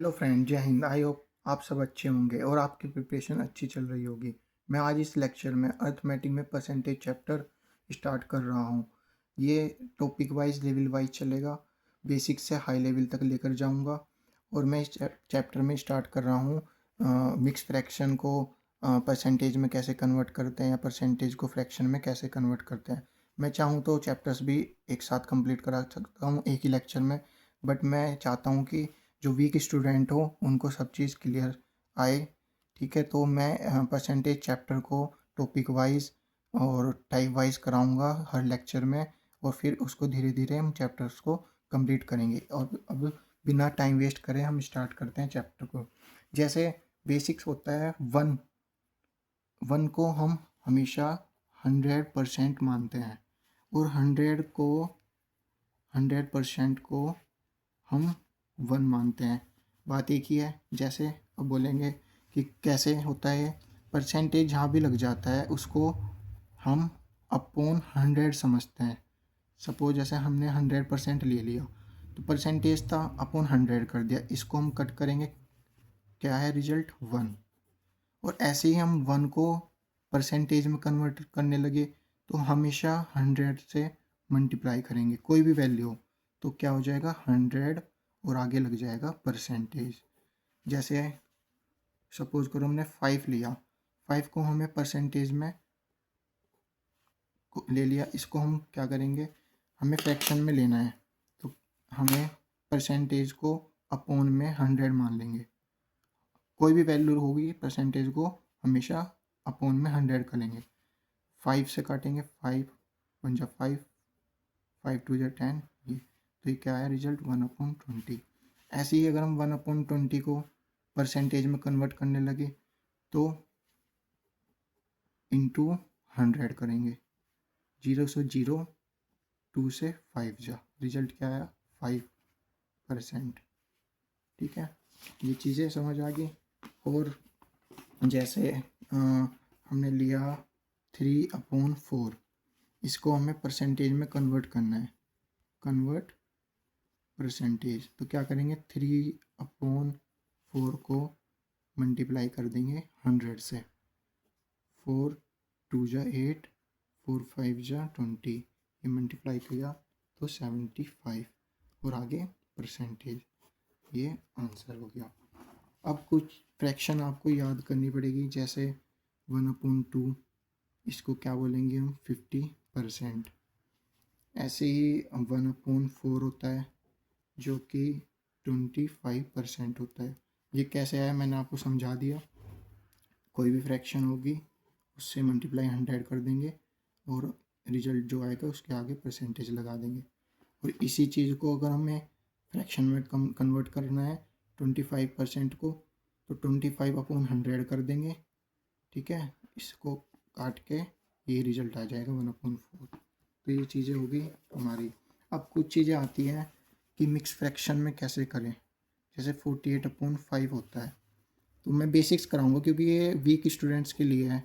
Hello friend, जय Hind. I hope आप सब अच्छे होंगे और आपकी प्रिपरेशन अच्छी चल रही होगी। मैं आज इस लेक्चर में अर्थमेटिक में परसेंटेज चैप्टर स्टार्ट कर रहा हूँ। ये टॉपिक वाइज लेवल वाइज चलेगा, बेसिक से हाई लेवल तक लेकर जाऊँगा। और मैं इस चैप्टर में स्टार्ट कर रहा हूँ मिक्स फ्रैक्शन को परसेंटेज में कैसे कन्वर्ट करते हैं या परसेंटेज को फ्रैक्शन में कैसे कन्वर्ट करते हैं। मैं चाहूँ तो चैप्टर्स भी एक साथ कंप्लीट करा सकता हूँ एक ही लेक्चर में, बट मैं चाहता हूँ कि जो वीक स्टूडेंट हो उनको सब चीज़ क्लियर आए। ठीक है, तो मैं परसेंटेज चैप्टर को टॉपिक वाइज और टाइप वाइज कराऊंगा हर लेक्चर में, और फिर उसको धीरे धीरे हम चैप्टर्स को कंप्लीट करेंगे। और अब बिना टाइम वेस्ट करे हम स्टार्ट करते हैं चैप्टर को। जैसे बेसिक्स होता है वन। वन को हम हमेशा 100% मानते हैं, और 100% को हम वन मानते हैं। बात एक ही है। जैसे अब बोलेंगे कि कैसे होता है। परसेंटेज जहाँ भी लग जाता है उसको हम अपॉन 100 समझते हैं। सपोज जैसे हमने 100% ले लिया, तो परसेंटेज था अपॉन 100 कर दिया, इसको हम कट करेंगे, क्या है रिजल्ट 1। और ऐसे ही हम वन को परसेंटेज में कन्वर्ट करने लगे तो हमेशा 100 से मल्टीप्लाई करेंगे, कोई भी वैल्यू हो तो क्या हो जाएगा 100 और आगे लग जाएगा परसेंटेज। जैसे सपोज करो हमने 5 लिया, 5 को हमें परसेंटेज में ले लिया, इसको हम क्या करेंगे, हमें फ्रैक्शन में लेना है तो हमें परसेंटेज को अपॉन में 100 मान लेंगे। कोई भी वैल्यू होगी परसेंटेज को हमेशा अपॉन में 100 करेंगे। 5 से काटेंगे, 5 वन जा 5, 5 टू जा 10, ये तो ये क्या है रिजल्ट 1/20। ऐसे ही अगर हम 1/20 को परसेंटेज में कन्वर्ट करने लगे तो इंटू 100 करेंगे। 0 से 0, 2 से 5 जा, रिजल्ट क्या आया 5%। ठीक है, ये चीज़ें समझ आ गई। और जैसे हमने लिया 3/4, इसको हमें परसेंटेज में कन्वर्ट करना है, कन्वर्ट परसेंटेज। तो क्या करेंगे, 3/4 को मल्टीप्लाई कर देंगे 100 से। 4 2 जा 8, 4 5 जा 20, ये मल्टीप्लाई किया तो 75, और आगे परसेंटेज। ये आंसर हो गया। अब कुछ फ्रैक्शन आपको याद करनी पड़ेगी, जैसे 1/2, इसको क्या बोलेंगे हम 50%। ऐसे ही 1/4 होता है जो कि 25% होता है। ये कैसे आया मैंने आपको समझा दिया। कोई भी फ्रैक्शन होगी उससे मल्टीप्लाई 100 कर देंगे और रिजल्ट जो आएगा उसके आगे परसेंटेज लगा देंगे। और इसी चीज़ को अगर हमें फ्रैक्शन में कन्वर्ट करना है 25% को, तो 25/100 कर देंगे। ठीक है, इसको काट के ये रिजल्ट आ जाएगा 1/4। तो ये चीज़ें होगी हमारी। अब कुछ चीज़ें आती हैं कि मिक्स फ्रैक्शन में कैसे करें। जैसे 48/5 होता है, तो मैं बेसिक्स कराऊंगा क्योंकि ये वीक स्टूडेंट्स के लिए है।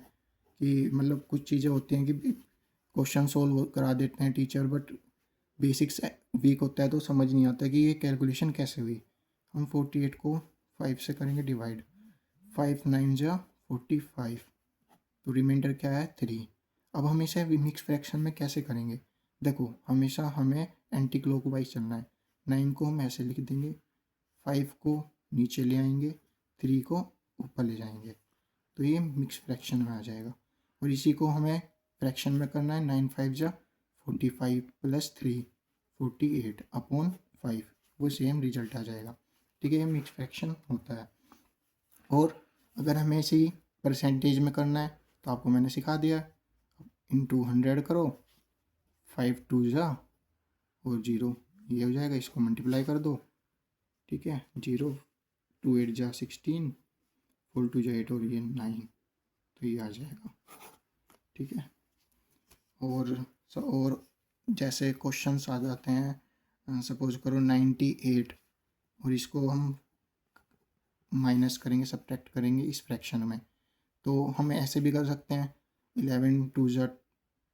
कि मतलब कुछ चीज़ें होती हैं कि क्वेश्चन सोल्व करा देते हैं टीचर, बट बेसिक्स वीक होता है तो समझ नहीं आता कि ये कैलकुलेशन कैसे हुई। हम 48 को 5 से करेंगे डिवाइड, 5 9 जा 45, तो रिमाइंडर क्या है 3। अब हम इसे मिक्स फ्रैक्शन में कैसे करेंगे, देखो हमेशा हमें एंटी क्लॉकवाइज चलना है। 9 को हम ऐसे लिख देंगे, 5 को नीचे ले आएंगे, 3 को ऊपर ले जाएंगे, तो ये मिक्स फ्रैक्शन में आ जाएगा। और इसी को हमें फ्रैक्शन में करना है, 9 5 जा 45 प्लस 3 48/5, वो सेम रिजल्ट आ जाएगा। ठीक है, ये मिक्स फ्रैक्शन होता है। और अगर हमें इसे परसेंटेज में करना है तो आपको मैंने सिखा दिया, इंटू 100 करो, 5 2 जा और 0, ये हो जाएगा, इसको मल्टीप्लाई कर दो। ठीक है, 0 2 8 जा 16, 4 2 जा 8 और ये 9, तो ये आ जाएगा। ठीक है, और जैसे क्वेश्चंस आ जाते हैं, सपोज करो 98, और इसको हम माइनस करेंगे, सब्ट्रैक्ट करेंगे इस फ्रैक्शन में, तो हम ऐसे भी कर सकते हैं, 11 2 जा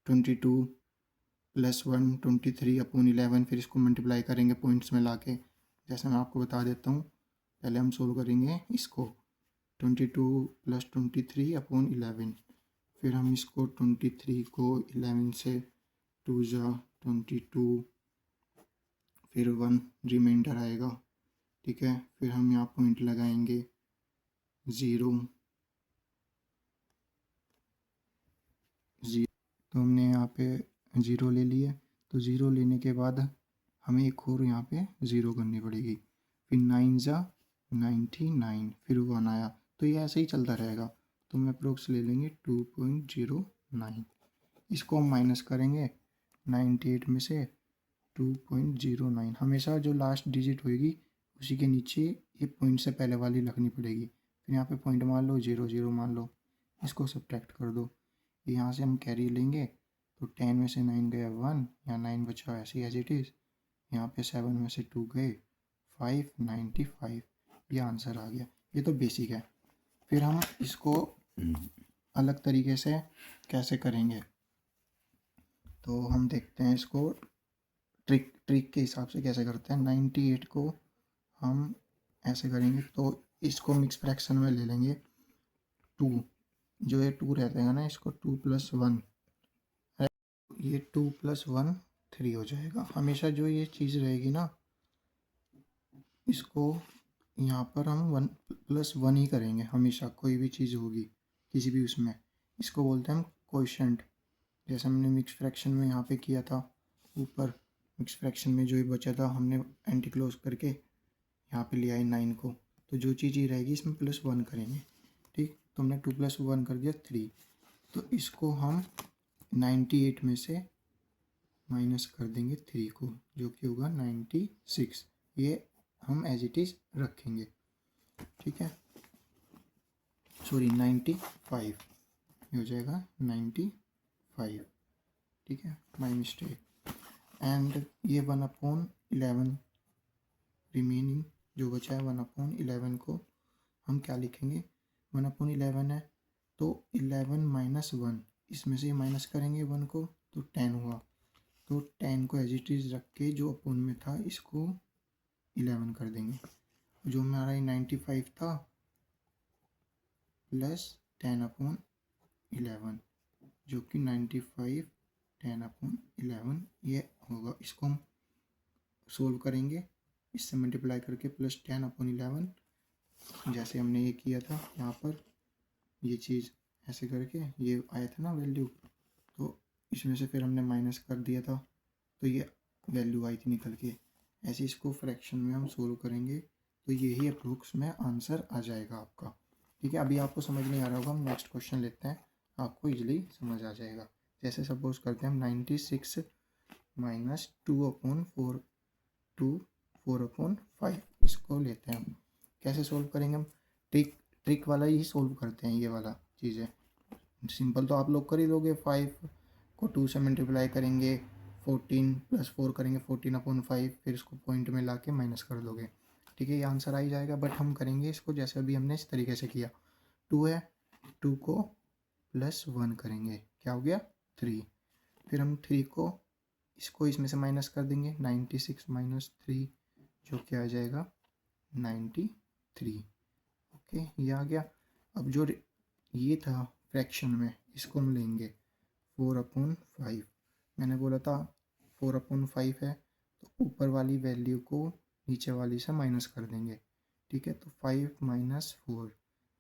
22 प्लस 1 23/11, फिर इसको मल्टीप्लाई करेंगे पॉइंट्स में लाके। जैसे मैं आपको बता देता हूँ, पहले हम सोल्व करेंगे इसको 22 + 23 अपॉन 11। फिर हम इसको 23 को 11 से 2 जा 22, फिर 1 रिमाइंडर आएगा। ठीक है, फिर हम यहाँ पॉइंट लगाएंगे 0 0। तो हमने यहाँ पे 0 ले लिए। तो 0 लेने के बाद हमें एक और यहाँ पे 0 करनी पड़ेगी। फिर 9 जा 99, फिर 1 आया। तो ये ऐसे ही चलता रहेगा। तो हम अप्रोक्स ले लेंगे 2.09। इसको हम माइनस करेंगे 98 में से 2.09। हमेशा जो लास्ट डिजिट होएगी उसी के नीचे ये पॉइंट से पहले वाली लिखनी पड़ेगी। फिर यहाँ पे पॉइंट मान लो 0 मान लो, इसको सब्ट्रैक्ट कर दो। यहाँ से हम कैरी लेंगे तो 10 में से 9 गया 1, यहाँ 9 बचा ऐसे एज इट इज़। यहाँ पे 7 में से 2 गए 595। ये आंसर आ गया। ये तो बेसिक है। फिर हम इसको अलग तरीके से कैसे करेंगे तो हम देखते हैं इसको ट्रिक के हिसाब से कैसे करते हैं। 98 को हम ऐसे करेंगे तो इसको मिक्स फ्रैक्शन में ले लेंगे 2। जो ये 2 रहता है ना, इसको 2 + 1, ये 2 + 1 3 हो जाएगा। हमेशा जो ये चीज़ रहेगी ना, इसको यहाँ पर हम 1 + 1 ही करेंगे हमेशा। कोई भी चीज़ होगी किसी भी उसमें, इसको बोलते हैं हम कोएफिशिएंट। जैसे हमने मिक्स फ्रैक्शन में यहाँ पे किया था, ऊपर मिक्स फ्रैक्शन में जो ही बचा था हमने एंटी क्लोज करके यहाँ पे ले आए 9 को। तो जो चीज़ ही रहेगी इसमें +1 करेंगे। ठीक, तो हमने 2 + 1 कर दिया 3। तो इसको हम 98 में से माइनस कर देंगे 3 को, जो कि होगा 96। ये हम एज इट इज़ रखेंगे। ठीक है, सॉरी 95 हो जाएगा 95। ठीक है, माई मिस्टेक। एंड ये 1/11 रिमेनिंग जो बचा है 1/11 को हम क्या लिखेंगे, 1/11 है तो 11 - 1, इसमें से माइनस करेंगे 1 को तो 10 हुआ। तो 10 को एज इट इज़ रख के जो अपोन में था इसको 11 कर देंगे। जो हमारा 95 था प्लस 10/11, जो कि 95 10/11 ये होगा। इसको हम सोल्व करेंगे, इससे मल्टीप्लाई करके प्लस 10/11, जैसे हमने ये किया था यहाँ पर, ये चीज़ ऐसे करके ये आया था ना वैल्यू, तो इसमें से फिर हमने माइनस कर दिया था तो ये वैल्यू आई थी निकल के। ऐसे इसको फ्रैक्शन में हम सोल्व करेंगे तो यही अप्रोक्स में आंसर आ जाएगा आपका। ठीक है, अभी आपको समझ नहीं आ रहा होगा, हम नेक्स्ट क्वेश्चन लेते हैं, आपको इजीली समझ आ जाएगा। जैसे सपोज करते हैं हम 96 - 2/4 4/5 इसको लेते हैं हम। कैसे सोल्व करेंगे हम, ट्रिक वाला ही सोल्व करते हैं। ये वाला चीज़ है सिंपल, तो आप लोग कर ही लोगे। 5 को 2 से मल्टीप्लाई करेंगे, 14 + 4 करेंगे 14/5, फिर इसको पॉइंट में ला के माइनस कर दोगे। ठीक है, ये आंसर आ ही जाएगा। बट हम करेंगे इसको जैसे अभी हमने इस तरीके से किया। 2 है, 2 को +1 करेंगे, क्या हो गया 3। फिर हम 3 को इसको इसमें से माइनस कर देंगे, 96 - 3 जो क्या आ जाएगा 93। ओके, ये आ गया। अब जो ये था फ्रैक्शन में, इसको हम लेंगे 4/5। मैंने बोला था 4/5 है तो ऊपर वाली वैल्यू को नीचे वाली से माइनस कर देंगे। ठीक है, तो 5 - 4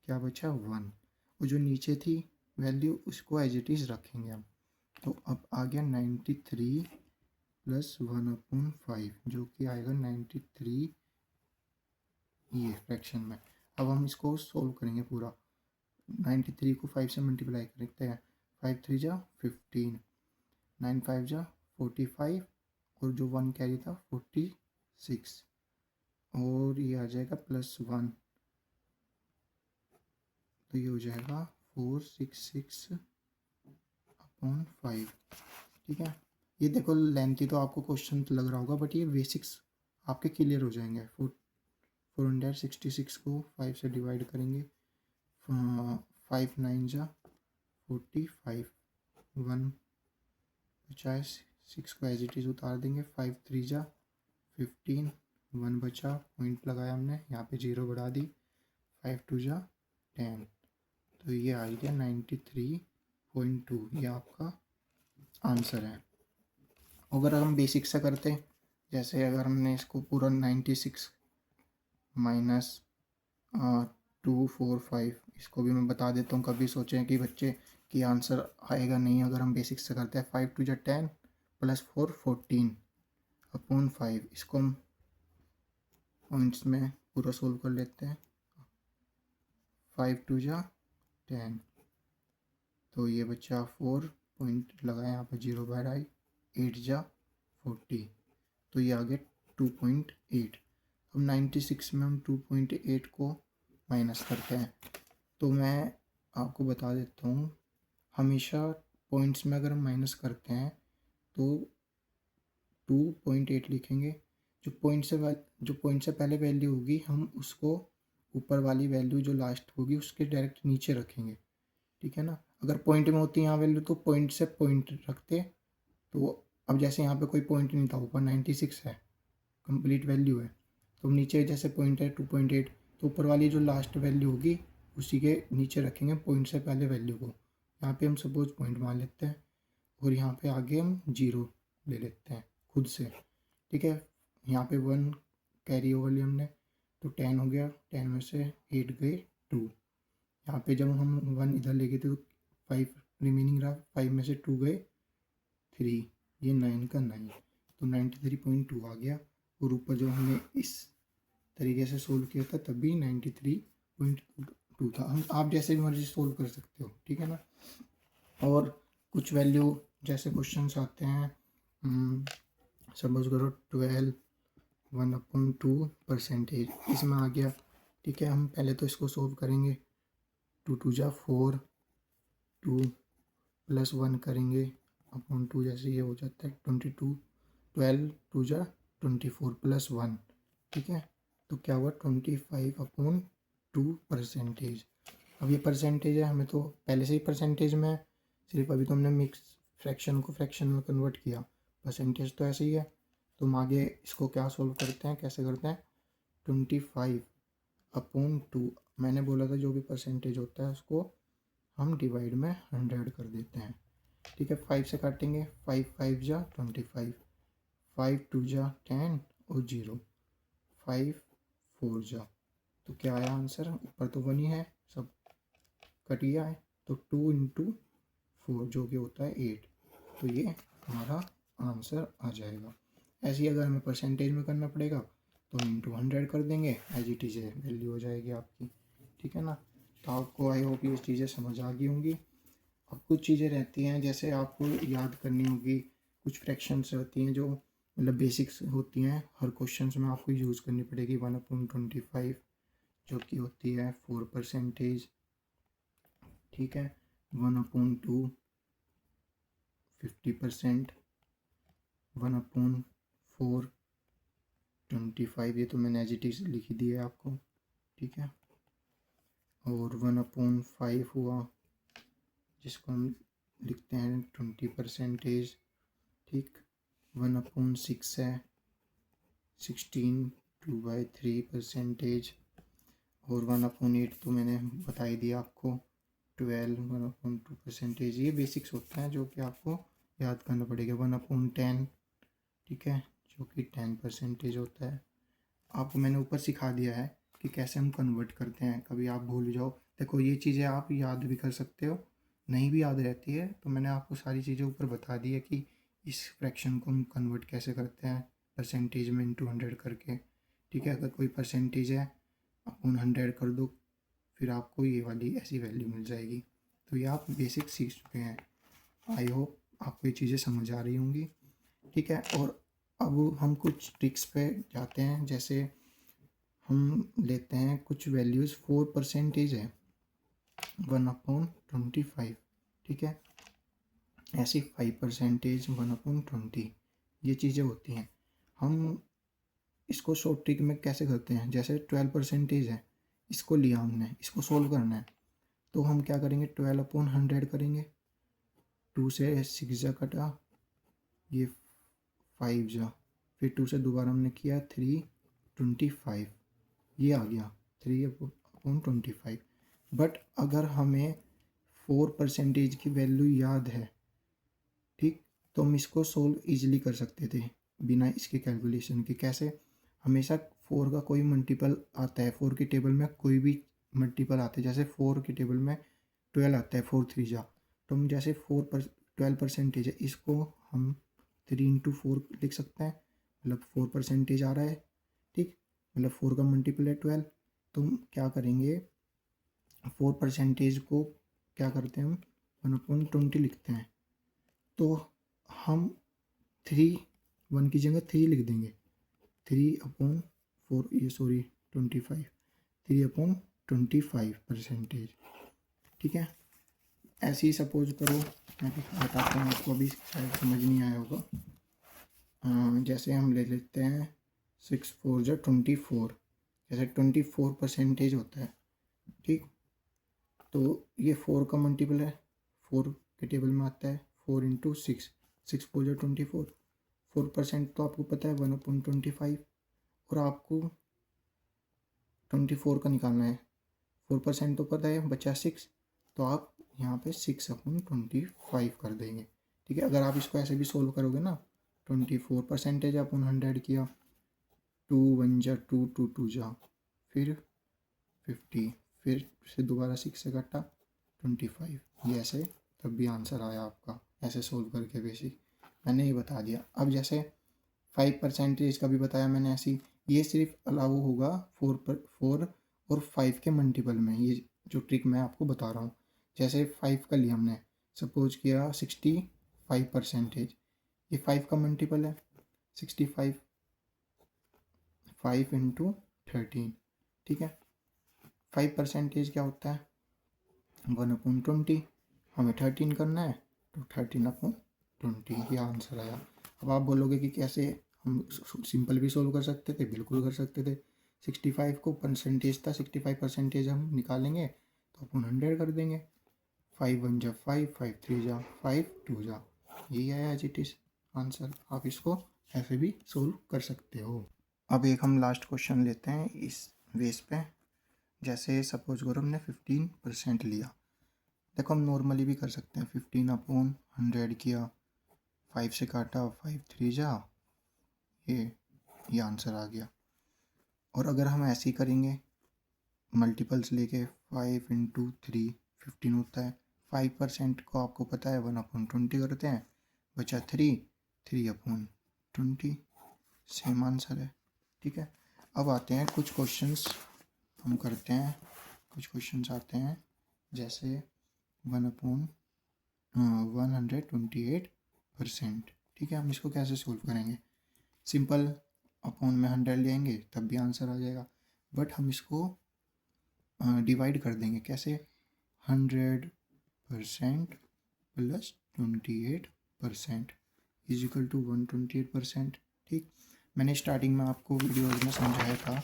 क्या बचा 1, और जो नीचे थी वैल्यू उसको एज इट इज़ रखेंगे हम। तो अब आ गया 93 + 1/5 जो कि आएगा 93 ये फ्रैक्शन में। अब हम इसको सोल्व करेंगे पूरा। 93 को 5 से मल्टीप्लाई करते हैं, 5 3 जा 15, 9 5 जा 45, और जो 1 कैरी था 46, और ये आ जाएगा +1, तो ये हो जाएगा 466/5। ठीक है, ये देखो लेंथी तो आपको क्वेश्चन तो लग रहा होगा, बट ये बेसिक्स आपके क्लियर हो जाएंगे। 466 को 5 से डिवाइड करेंगे, 5 9 जा 45, 1 50, 6 को एज इट इज़ उतार देंगे, 5 3 जा 15, 1 बचा, पॉइंट लगाया हमने, यहाँ पे 0 बढ़ा दी, 5 2 जा 10, तो ये आ गया 93.2, ये आपका आंसर है। अगर हम बेसिक से करते, जैसे अगर हमने इसको पूरा 96 माइनस 245, इसको भी मैं बता देता हूँ, कभी सोचें कि बच्चे की आंसर आएगा नहीं। अगर हम बेसिक से करते हैं 5 2 जा 10 प्लस 4 14 अपॉन 5, इसको हम पॉइंट्स में पूरा सोल्व कर लेते हैं। 5 2 जा 10, तो ये बच्चा 4 पॉइंट लगाए यहाँ पे 0 बाहर आई, 8 जा 40, तो ये आ गया 2.8। अब 96 में हम 2.8 को माइनस करते हैं, तो मैं आपको बता देता हूँ, हमेशा पॉइंट्स में अगर हम माइनस करते हैं तो 2.8 लिखेंगे। जो पॉइंट से पहले वैल्यू होगी हम उसको ऊपर वाली वैल्यू जो लास्ट होगी उसके डायरेक्ट नीचे रखेंगे, ठीक है ना। अगर पॉइंट में होती है यहाँ वैल्यू तो पॉइंट से पॉइंट रखते, तो अब जैसे यहाँ पे कोई पॉइंट नहीं था, ऊपर 96 है, कंप्लीट वैल्यू है, तो नीचे जैसे पॉइंट है 2.8, तो ऊपर वाली जो लास्ट वैल्यू होगी उसी के नीचे रखेंगे पॉइंट से पहले वैल्यू को। यहाँ पे हम सपोज पॉइंट मान लेते हैं और यहाँ पे आगे हम 0 ले लेते हैं खुद से, ठीक है। यहाँ पे 1 कैरी ओवर लिया हमने, तो 10 हो गया, 10 में से 8 गए 2, यहाँ पे जब हम 1 इधर ले गए थे तो 5 रिमेनिंग रहा, 5 में से 2 गए 3, ये 9 का 9, तो 93.2 आ गया। और ऊपर जो हमने इस तरीके से सोल्व किया था तब भी 93.2 था। हम आप जैसे भी मर्जी सोल्व कर सकते हो, ठीक है ना। और कुछ वैल्यू जैसे क्वेश्चंस आते हैं, सपोज करो 12 1/2%, इसमें आ गया, ठीक है। हम पहले तो इसको सोल्व करेंगे, 2 2 जा 4, 2 प्लस 1 करेंगे अपॉन 2, जैसे ये हो जाता है 22, 12 2 जा 24 प्लस 1, ठीक है, तो क्या हुआ 25/2%। अब ये परसेंटेज है, हमें तो पहले से ही परसेंटेज में है, सिर्फ अभी तो हमने मिक्स फ्रैक्शन को फ्रैक्शन में कन्वर्ट किया, परसेंटेज तो ऐसे ही है। तो हम आगे इसको क्या सोल्व करते हैं, कैसे करते हैं, 25/2, मैंने बोला था जो भी परसेंटेज होता है उसको हम डिवाइड में 100 कर देते हैं, ठीक है। 5 से काटेंगे, 5 5 जा 25, 5 2 जा 10 और 0, 5 4 जा, तो क्या आया आंसर, ऊपर तो 1 ही है, सब कट गया है, तो 2 × 4 जो कि होता है 8, तो ये हमारा आंसर आ जाएगा। ऐसे ही अगर हमें परसेंटेज में करना पड़ेगा तो हम × 100 कर देंगे, एज इट इज़ वैल्यू हो जाएगी आपकी, ठीक है ना। तो आपको आई होप ये चीज़ें समझ आ गई होंगी। अब कुछ चीज़ें रहती हैं जैसे आपको याद करनी होगी, कुछ फ्रैक्शंस होती हैं जो मतलब बेसिक्स होती हैं, हर क्वेश्चंस में आपको यूज़ करनी पड़ेगी। 1/25 जो कि होती है 4%, ठीक है। 1/2 50%, 1/4 25, ये तो मैंने एज इट इज़ लिख दी है आपको, ठीक है। और 1/5 हुआ जिसको हम लिखते हैं 20%, ठीक। 1/6 है 16 2/3%, और 1/8 तो मैंने बता ही दिया आपको 12 1/2%। ये बेसिक्स होते हैं जो कि आपको याद करना पड़ेगा। 1/10, ठीक है, जो कि 10% होता है। आपको मैंने ऊपर सिखा दिया है कि कैसे हम कन्वर्ट करते हैं, कभी आप भूल जाओ, देखो ये चीज़ें आप याद भी कर सकते हो, नहीं भी याद रहती है तो मैंने आपको सारी चीज़ें ऊपर बता दी है कि इस फ्रैक्शन को हम कन्वर्ट कैसे करते हैं परसेंटेज में × 100 करके, ठीक है। अगर कोई परसेंटेज है अपन 100 कर दो, फिर आपको ये वाली ऐसी वैल्यू मिल जाएगी। तो ये आप बेसिक सीख चुके हैं, आई होप आपको ये चीज़ें समझ आ रही होंगी, ठीक है। और अब हम कुछ ट्रिक्स पे जाते हैं, जैसे हम लेते हैं कुछ वैल्यूज़, 4% है 1/25, ठीक है, ऐसी 5%, 1/20, ये चीज़ें होती हैं। हम इसको शॉर्ट ट्रिक में कैसे करते हैं, जैसे 12% है, इसको लिया हमने, इसको सोल्व करना है, तो हम क्या करेंगे, 12/100 करेंगे, 2 से 6 जा कटा, ये 5 जा, फिर 2 से दोबारा हमने किया 3, 25 ये आ गया 3/25। बट अगर हमें 4% की वैल्यू याद है, ठीक, तो हम इसको सोल्व इजीली कर सकते थे बिना इसके कैलकुलेशन के। कैसे? हमेशा 4 का कोई मल्टीपल आता है, 4 की टेबल में कोई भी मल्टीपल आते हैं। जैसे 4 की टेबल में 12 आता है, 4 3 जा, तो हम जैसे 12% है, इसको हम 3 × 4 लिख सकते हैं, मतलब 4% आ रहा है, ठीक, मतलब 4 का मल्टीपल है 12। तो हम क्या करेंगे, 4% को क्या करते हैं, हम 1/20 लिखते हैं। तो हम 1 की जगह 3 लिख देंगे, 3/4, ये सॉरी 25, 3/25%, ठीक है। ऐसे ही सपोज करो, मैं बताता हूँ आपको, अभी शायद समझ नहीं आया होगा। जैसे हम ले लेते हैं 6 4 जो 24, जैसे 24% होता है, ठीक। तो ये 4 का मल्टीपल है, 4 के टेबल में आता है 4 × 6, 6 4 जो 24, 4% तो आपको पता है 1/25, और आपको 24 का निकालना है। 4% तो पता है, बचा 6, तो आप यहाँ पे 6/25 कर देंगे, ठीक है। अगर आप इसको ऐसे भी सोल्व करोगे ना, 24% अपन 100 किया, 2 1 जा 2 2 2 जा, फिर 50, फिर से दोबारा 6 से काटा 25, ये ऐसे तब भी आंसर आया आपका, ऐसे सोल्व करके। बेसिक मैंने ये बता दिया। अब जैसे 5% का भी बताया मैंने, ऐसी ये सिर्फ अलाउ होगा 4 और 5 के मल्टीपल में, ये जो ट्रिक मैं आपको बता रहा हूँ। जैसे 5 का लिया हमने, सपोज किया 65%, ये 5 का मल्टीपल है 65, 5 × 13, ठीक है। 5% क्या होता है, 1/20, हमें 13 करना है, तो 13/20, ये आंसर आया। अब आप बोलोगे कि कैसे, हम सिंपल भी सोल्व कर सकते थे, बिल्कुल कर सकते थे। 65 को परसेंटेज था, 65% हम निकालेंगे तो अपन 100 कर देंगे, 5 1 जा 5, 5 3 जा 5 2 जा, यही आया एज इट इज आंसर। आप इसको ऐसे भी सोल्व कर सकते हो। अब एक हम लास्ट क्वेश्चन लेते हैं इस बेस पे। जैसे सपोज करो हमने 15% लिया, देखो हम नॉर्मली भी कर सकते हैं, 15/100 किया, 5 से काटा, 5 3 जा, ये आंसर आ गया। और अगर हम ऐसे ही करेंगे मल्टीपल्स लेके, 5 × 3 15 होता है, 5% को आपको पता है 1/20 करते हैं, बचा 3 3/20, सेम आंसर है, ठीक है। अब आते हैं कुछ क्वेश्चंस हम करते हैं, कुछ क्वेश्चंस आते हैं जैसे 1/128%, ठीक है। हम इसको कैसे सोल्व करेंगे, सिंपल, अपॉन में 100 लेंगे तब भी आंसर आ जाएगा, बट हम इसको डिवाइड कर देंगे। कैसे? 100% + 28% इज इक्वल टू 128%, ठीक। मैंने स्टार्टिंग में आपको वीडियोज़ में समझाया था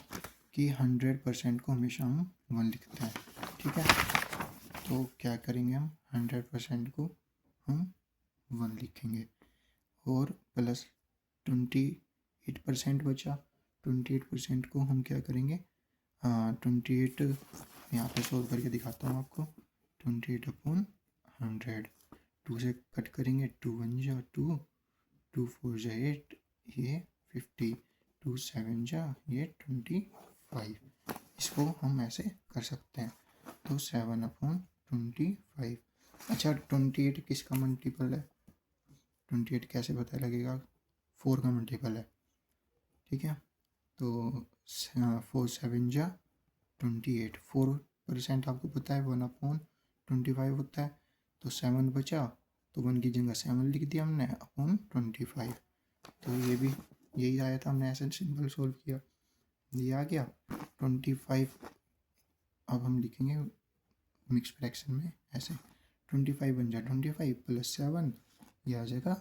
कि 100% को हमेशा हम 1 लिखते हैं, ठीक है। तो क्या करेंगे, हम 100% को हम 1 लिखेंगे, और प्लस 28% बचा, 28% को हम क्या करेंगे, 28 यहाँ पे सोल्व करके दिखाता हूँ आपको, 28/100, 2 से कट करेंगे, 2 1 जा 2, 2 4 जा 8, ये 50, 2 7 जा ये 25, इसको हम ऐसे कर सकते हैं। तो 7/25। अच्छा, 28 किसका मल्टीपल है, 28 कैसे पता लगेगा, 4 का मल्टीपल है, ठीक है। तो 4 7 जा 28, 4% आपको पता है 1/25 होता है, तो 7 बचा, तो 1 की जगह 7 लिख दिया हमने अपॉन 25, तो ये भी यही आया था, हमने ऐसे सिंपल सोल्व किया, ये आ गया 25। अब हम लिखेंगे मिक्स फ्रैक्शन में ऐसे, 25 बन जाए 25 + 7, ये आ जाएगा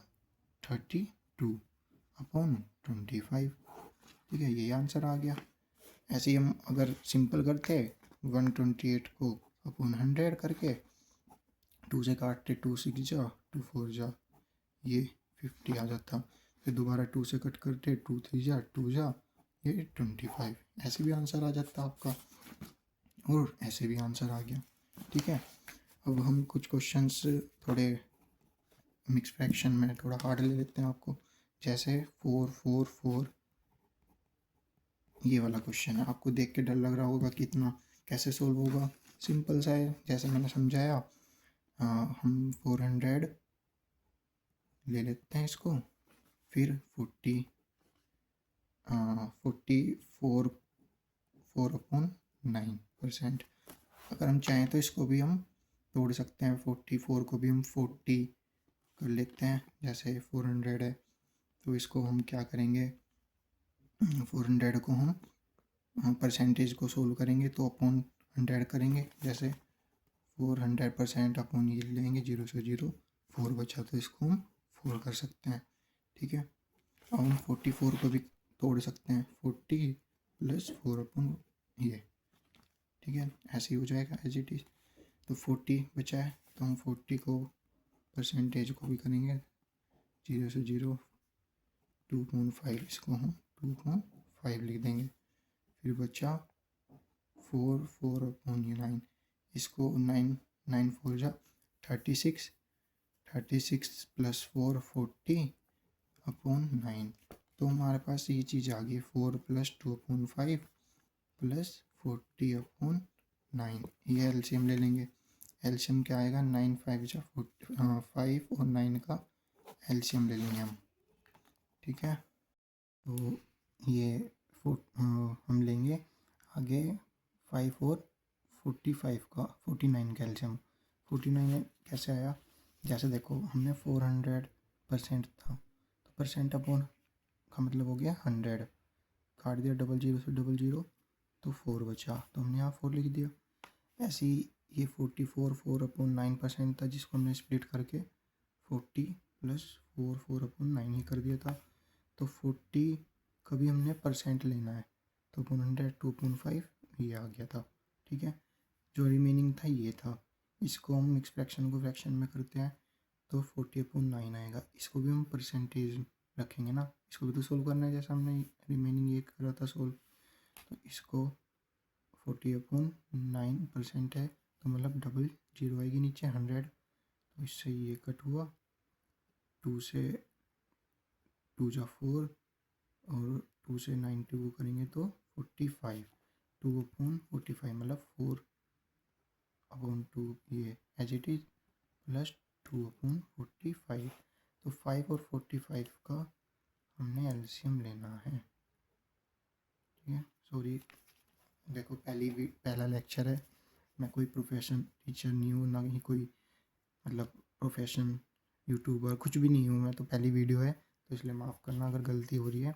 32/25, ठीक है, यही आंसर आ गया। ऐसे ही हम अगर सिंपल करते 128 को अपॉन 100 करके, 2 से काटते, 2 6 जा 2 4 जा, ये 50 आ जाता, फिर दोबारा 2 से कट करते, 2 3 जा 2 जा, ये 25, ऐसे भी आंसर आ जाता आपका और ऐसे भी आंसर आ गया। ठीक है, अब हम कुछ क्वेश्चंस थोड़े मिक्स फ्रैक्शन में थोड़ा हार्ड ले लेते हैं आपको, जैसे 4 4 4, ये वाला क्वेश्चन है। आपको देख के डर लग रहा होगा कि इतना कैसे सोल्व होगा। सिंपल सा है, जैसे मैंने समझाया। हम 400 ले लेते हैं इसको, फिर 4/9%। अगर हम चाहें तो इसको भी हम तोड़ सकते हैं, 44 को भी हम 40 कर लेते हैं। जैसे 400 है तो इसको हम क्या करेंगे, 400 को हम परसेंटेज को सोल्व करेंगे तो अपॉन 100 करेंगे। जैसे 400% अपॉन ये लेंगे, 0 से 0 4 बचा तो इसको हम 4 कर सकते हैं। ठीक है, अब हम 44 को भी तोड़ सकते हैं, 40 + 4 अपॉन ये। ठीक है, ऐसे ही हो जाएगा एज इट इज़। तो 40 बचा है तो हम 40 को परसेंटेज को भी करेंगे, 0 से 0 2.5, इसको हम 2.5 लिख देंगे। फिर बचा 4 अपॉन ये 9, इसको 9 9 4 जा 36, 36 + 4 40 अपॉन 9। तो हमारे पास ये चीज़ आ गई, 4 + 2.5 + 40 अपॉन 9। ये एलसीएम ले लेंगे। एलसीएम क्या आएगा, 9 5 जा 5 और 9 का एलसीएम ले लेंगे हम। ठीक है, तो ये हम लेंगे आगे 5 और 45 का 49 का एलसीएम। 49 कैसे आया, जैसे देखो हमने 400% था तो परसेंट अपॉन का मतलब हो गया 100, काट दिया 00 से 00 तो 4 बचा तो हमने यहाँ 4 लिख दिया। ऐसे ही ये 44 4/9% था जिसको हमने स्प्लिट करके 40 + 4 4/9 ही कर दिया था। तो 40 का भी हमने परसेंट लेना है तो 100 2.5 ये आ गया था। ठीक है, जो रिमेनिंग था ये था। इसको हम मिक्स फ्रैक्शन को फ्रैक्शन में करते हैं तो 40/9 आएगा। इसको भी हम परसेंटेज रखेंगे ना, इसको भी तो सोल्व करना है जैसा हमने रिमेनिंग ये करा था सोल्व। तो इसको 40/9% है तो मतलब डबल जीरो आएगी नीचे 100, तो इससे ये कट हुआ, 2 से 2 जा 4 और 2 से 90 को करेंगे तो 45, 2/45 मतलब 4/2 ये एज इट इज + 2/45। तो 5 और 45 का हमने एलसीएम लेना है। ठीक है, सॉरी, देखो पहला लेक्चर है, मैं कोई प्रोफेशन टीचर नहीं हूँ, ना ही कोई मतलब प्रोफेशन यूट्यूबर, कुछ भी नहीं हूँ मैं, तो पहली वीडियो है तो इसलिए माफ़ करना अगर गलती हो रही है।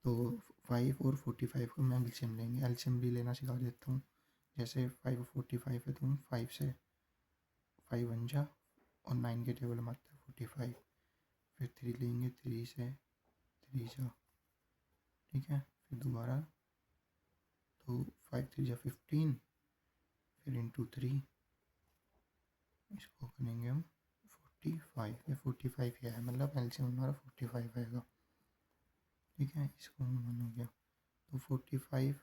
तो 5 और 45 को मैं एलसीएम लेंगे, एलसीएम भी लेना सिखा देता हूँ। जैसे 5 और 45 है तो हम 5 से 5 बन जा और 9 के टेबल में आता है 45, फिर 3 लेंगे, 3 से 3 जा। ठीक है, फिर दोबारा तो 5 3 जा 15, फिर इंटू 3, इसको करेंगे हम 45, ये 45 ही है, मतलब एलसीएम हमारा 45 आएगा। ठीक है, इसको वन हो गया तो 45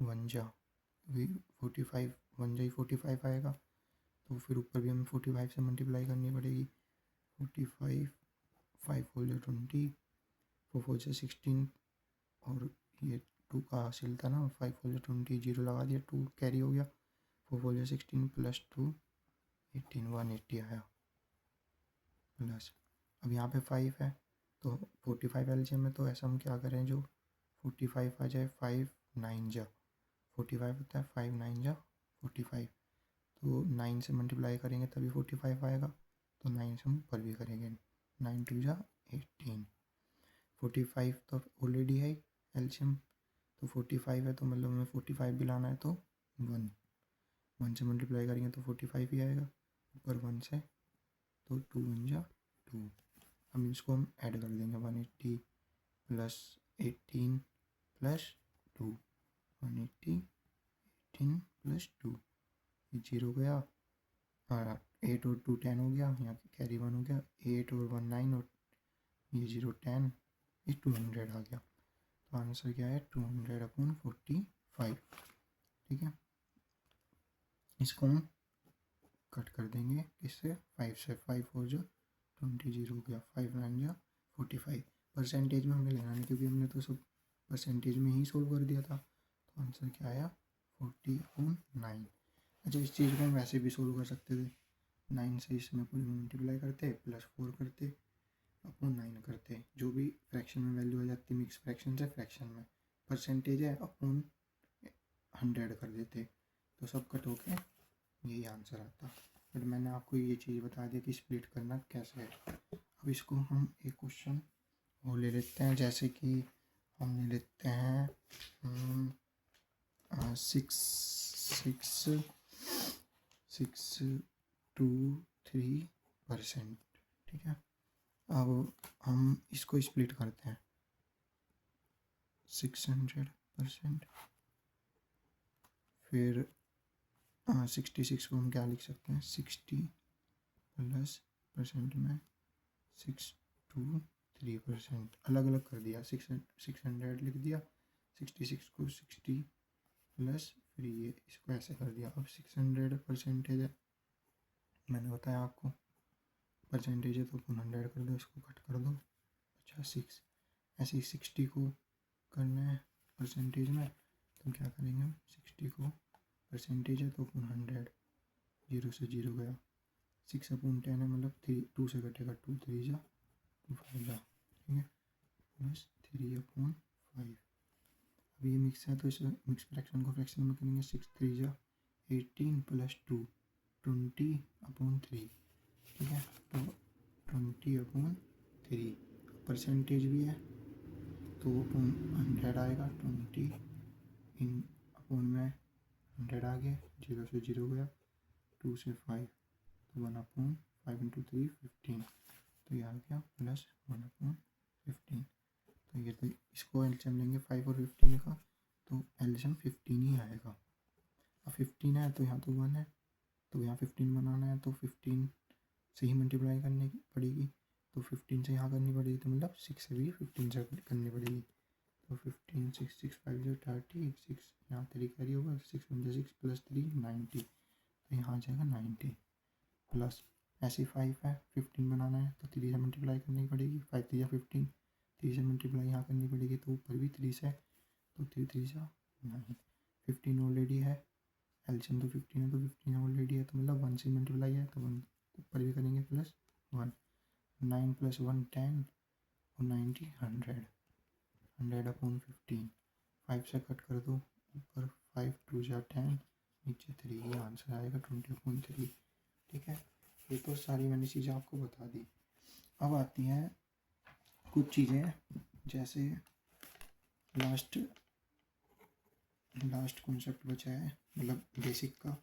वन जा, भी 45 वन जा ही 45 आएगा। तो फिर ऊपर भी हमें 45 से मल्टीप्लाई करनी पड़ेगी। 45 5 4 जा 20, 4 4 जा 16 और ये 2 का हासिल था ना, 5 4 जा 20, 0 लगा दिया, 2 कैरी हो गया, 4 4 जा 16 + 2 18, 180 आया प्लस। अब यहाँ पे 5 है तो 45 एलसीएम में, तो ऐसा हम क्या करें जो 45 आ जाए, 5 9 जा 45 होता है, 5 9 जा 45, तो 9 से मल्टीप्लाई करेंगे तभी 45 आएगा, तो 9 से हम ऊपर भी करेंगे, 9 2 जा 18, 45 तो ऑलरेडी है एलसीएम, तो 45 है तो मतलब हमें 45 भी लाना है तो 1 से मल्टीप्लाई करेंगे तो 45 ही आएगा, ऊपर 1 से तो 2 1 जा 2। हम इसको हम ऐड कर देंगे, 180 + 18 + 2, 180 18 + 2, 0 गया, 8 और 2 10 हो गया, यहाँ पे कैरी 1 हो गया, 8 और 1 9 और ये 0 10, ये 200 आ गया। तो आंसर क्या है 200/45। ठीक है, इसको हम कट कर देंगे किससे, 5 से। 5 4 जो 20 0 हो गया, 5 9 जो 45। परसेंटेज में हमें लेना नहीं क्योंकि हमने तो सब परसेंटेज में ही सोल्व कर दिया था। तो आंसर क्या आया 40/9। अच्छा, इस चीज़ को हम वैसे भी सोल्व कर सकते थे, 9 से इसमें पूरी मल्टीप्लाई करते +4 करते अपॉन 9 करते, जो भी फ्रैक्शन में वैल्यू आ जाती, मिक्स फ्रैक्शन से फ्रैक्शन में परसेंटेज है अपॉन 100 कर देते, तो सब कट होके यही आंसर आता। बट मैंने आपको ये चीज़ बता दी कि स्प्लिट करना कैसे है। अब इसको हम एक क्वेश्चन वो ले लेते हैं, जैसे कि हम ले लेते हैं 6.223%। ठीक है, अब हम इसको स्प्लिट करते हैं 600%, फिर 66 को हम क्या लिख सकते हैं, 60 प्लस परसेंट में 623%, अलग अलग कर दिया, 600 लिख दिया, 66 को 60 प्लस फिर ये इसको ऐसे कर दिया। अब 600 परसेंटेज है, मैंने बताया आपको परसेंटेज है तो 100 कर दो, इसको कट कर दो। अच्छा 6, ऐसे ही 60 को करना है परसेंटेज में, तो क्या करेंगे, 60 को परसेंटेज है तो 100, 0 से 0 गया, 6/10 है मतलब 2 से कटेगा, 2 3 जा 2 5 जा, ठीक है, प्लस 3/5। अब ये मिक्स है तो इस मिक्स फ्रैक्शन को फ्रैक्शन में करेंगे, 6 3 जा 18 प्लस 2 20/3। ठीक है, तो 20/3 परसेंटेज भी है तो 100 आएगा, 20 इन अपॉन में 100 आ गया, 0 से 0 गया, 2 से 5 तो 1/5 × 3 15, तो ये आ गया प्लस 1/15। तो ये तो इसको एलसीएम लेंगे 5 और 15 का, तो एलसीएम 15 ही आएगा। अब 15 है तो यहाँ तो 1 है, तो यहाँ 15 बनाना है तो 15 से ही मल्टीप्लाई करनी पड़ेगी, तो 15 से यहाँ करनी पड़ेगी, तो मतलब 6 से भी 15 से करनी पड़ेगी, तो 15 6 6 5 जो 30, 6 यहाँ 3 कैरी होगा, 6 1 6 प्लस 3 90, तो यहाँ आ जाएगा 90 प्लस, ऐसे 5 है 15 बनाना है तो 3 से मल्टीप्लाई करनी पड़ेगी, 5 3 15, 3 से मल्टीप्लाई यहाँ करनी पड़ेगी, तो ऊपर भी 3 से, तो 3 3 जा 9, 15 ऑलरेडी है, एलसीएम तो 15 है तो 15 ऑलरेडी है, तो मतलब 1 से मल्टीप्लाई है तो 1 ऊपर भी करेंगे प्लस 1, 9 + 1 10 और 90 100, 100/15, 5 से कट कर दो, ऊपर 5 2 जा 10, नीचे 3, ये आंसर आएगा 20/3। ठीक है, ये तो सारी मैंने चीज़ें आपको बता दी। अब आती हैं कुछ चीज़ें, जैसे लास्ट कॉन्सेप्ट बचा है मतलब बेसिक का,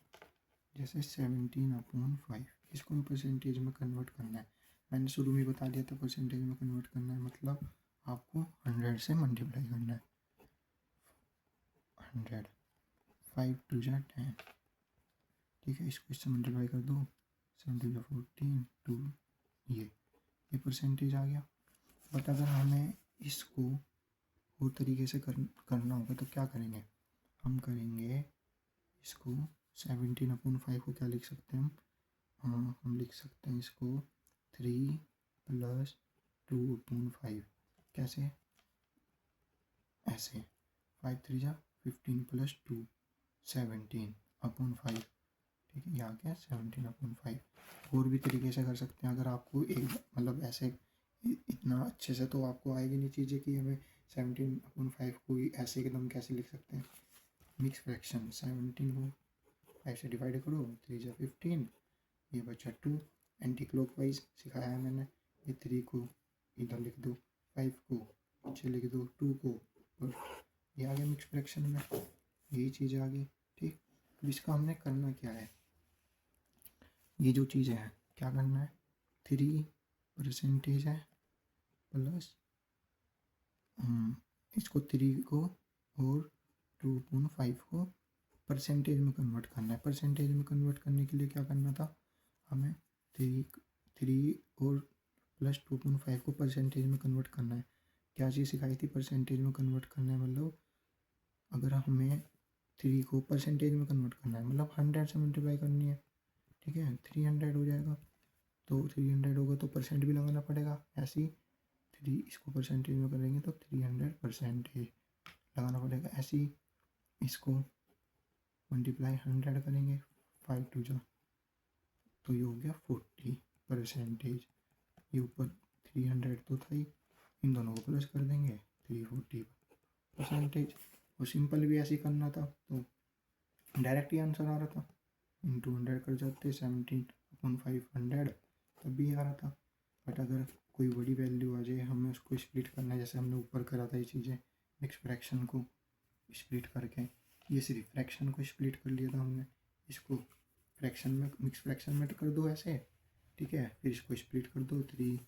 जैसे 17/5, इसको हम परसेंटेज में कन्वर्ट करना है। मैंने शुरू में बता दिया था परसेंटेज में कन्वर्ट करना है मतलब आपको 100 से मल्टीप्लाई करना है, 100, 5 2 जा 10, ठीक है, इसको इससे मल्टीप्लाई कर दो, 7 2 जा 14, 2, ये परसेंटेज आ गया। बट अगर हमें इसको और तरीके से करना होगा तो क्या करेंगे, हम करेंगे इसको 17/5 को क्या लिख सकते हैं हम लिख सकते हैं इसको 3 + 2/5, कैसे, ऐसे 5 3 जा 15 + 2 17/5, ठीक है, यहाँ क्या 17/5। और भी तरीके से कर सकते हैं, अगर आपको एक मतलब ऐसे इतना अच्छे से तो आपको आएगी नहीं चीज़ें कि हमें 17/5 को ऐसे एकदम कैसे लिख सकते हैं, मिक्स फ्रैक्शन 17 को 5 से डिवाइड करो, 3 जा 15, ये बचा 2, एंटी क्लॉकवाइज सिखाया है मैंने, ये 3 को इधर लिख दो, 5 को नीचे लिख दो, 2 को, और ये आ गया मिक्स फ्रैक्शन में, यही चीज़ आ गई। ठीक, अब इसका हमने करना क्या है, ये जो चीज़ें हैं क्या करना है, 3% है प्लस इसको 3 को और 2/5 को परसेंटेज में कन्वर्ट करना है। परसेंटेज में कन्वर्ट करने के लिए क्या करना था, हमें 3 और प्लस 2/5 को परसेंटेज में कन्वर्ट करना है। क्या चीज़ सिखाई थी, परसेंटेज में कन्वर्ट करना है, मतलब अगर हमें 3 को परसेंटेज में कन्वर्ट करना है मतलब 100 से मल्टीप्लाई करनी है, ठीक है, 300 हो जाएगा। तो 300 होगा तो परसेंट भी लगाना पड़ेगा, ऐसे ही 3 इसको परसेंटेज में करेंगे तो 300 परसेंटेज लगाना पड़ेगा, ऐसे ही इसको मल्टीप्लाई 100 करेंगे, 5 टू जा तो ये हो गया 40 परसेंटेज। ये ऊपर 300 तो था ही, इन दोनों को प्लस कर देंगे 340 परसेंटेज। और सिंपल भी ऐसे ही करना था तो डायरेक्ट ही आंसर आ रहा था, इंटू 100 कर जाते 17/500 तब भी आ रहा था। बट अगर कोई बड़ी वैल्यू आ जाए, हमें उसको स्प्लिट करना है, जैसे हमने ऊपर करा था ये चीज़ें, मिक्स फ्रैक्शन को स्प्लिट करके, ये सिर्फ फ्रैक्शन को स्प्लिट कर लिया था हमने, इसको फ्रैक्शन में मिक्स फ्रैक्शन में कर दो ऐसे, ठीक है, फिर इसको स्प्लिट कर दो 3,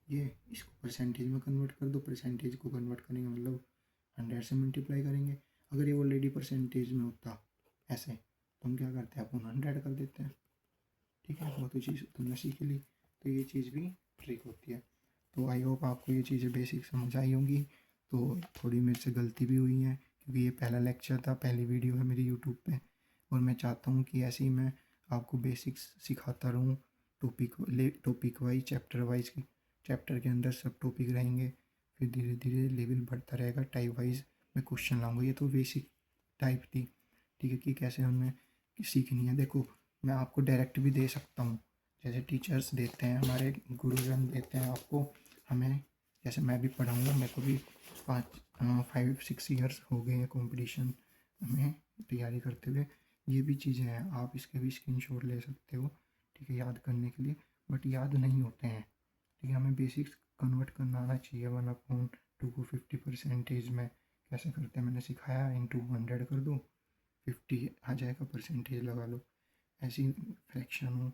ये इसको परसेंटेज में कन्वर्ट कर दो, परसेंटेज को कन्वर्ट करेंगे मतलब 100 से मल्टीप्लाई करेंगे। अगर ये ऑलरेडी परसेंटेज में होता ऐसे तो हम क्या करते हैं, अपन 100 कर देते हैं, ठीक है, वो तो चीज़ तुमने सीख ली। तो ये चीज़ भी ट्रिक होती है। तो आई होप आपको ये चीज़ें बेसिक समझ आई होंगी। तो थोड़ी मेरे से गलती भी हुई है क्योंकि ये पहला लेक्चर था, पहली वीडियो है मेरी यूट्यूब पे, और मैं चाहता हूँ कि ऐसे ही मैं आपको बेसिक्स सिखाता रहूँ, topic wise, chapter wise, chapter के अंदर सब टॉपिक रहेंगे, फिर धीरे धीरे लेवल बढ़ता रहेगा, टाइप वाइज मैं क्वेश्चन लाऊंगा। ये तो बेसिक टाइप थी, ठीक है, कि कैसे हमें सीखनी है। देखो मैं आपको डायरेक्ट भी दे सकता हूँ, जैसे टीचर्स देते हैं, हमारे गुरुजन देते हैं आपको, हमें जैसे मैं भी पढ़ाऊँगा, मेरे को भी 5-6 ईयर्स हो गए हैं कंपटीशन में तैयारी करते हुए। ये भी चीज़ें हैं, आप इसके भी स्क्रीनशॉट ले सकते हो, ठीक है, याद करने के लिए, बट याद नहीं होते हैं, ठीक है, हमें बेसिक्स कन्वर्ट करना आना चाहिए। 1/2 को 50 परसेंटेज में कैसे करते हैं मैंने सिखाया, इंटू 100 कर दो, 50 आ जाएगा, परसेंटेज लगा लो, ऐसी फ्रैक्शन हो,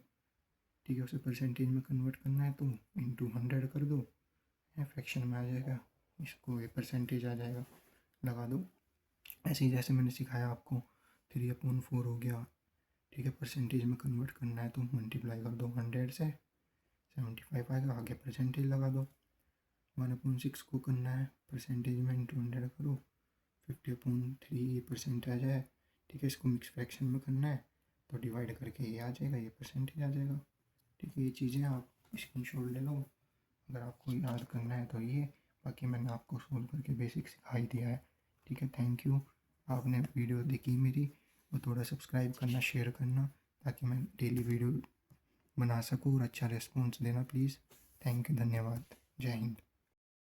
ठीक है, उसे परसेंटेज में कन्वर्ट करना है तो इंटू 100 कर दो, फ्रैक्शन में आ जाएगा, इसको ये परसेंटेज आ जाएगा, लगा दो। ऐसे ही जैसे मैंने सिखाया आपको 3/4 हो गया, ठीक है, परसेंटेज में कन्वर्ट करना है तो मल्टीप्लाई कर दो 100 से, 75 आएगा, आगे परसेंटेज लगा दो। 1/6 को करना है परसेंटेज में, इंटू 100 करो, 50/3 परसेंट आ जाए, ठीक है, इसको मिक्स फ्रैक्शन में करना है तो डिवाइड करके ये आ जाएगा, ये परसेंटेज आ जाएगा, ठीक है। ये चीज़ें आप स्क्रीनशॉट ले लो अगर आपको याद करना है तो ये, बाकी मैंने आपको सोल्व करके बेसिक सिखा ही दिया है, ठीक है। थैंक यू, आपने वीडियो देखी मेरी, और थोड़ा सब्सक्राइब करना, शेयर करना, ताकि मैं डेली वीडियो बना सकूँ और अच्छा रिस्पॉन्स देना प्लीज़। थैंक यू, धन्यवाद, जय हिंद।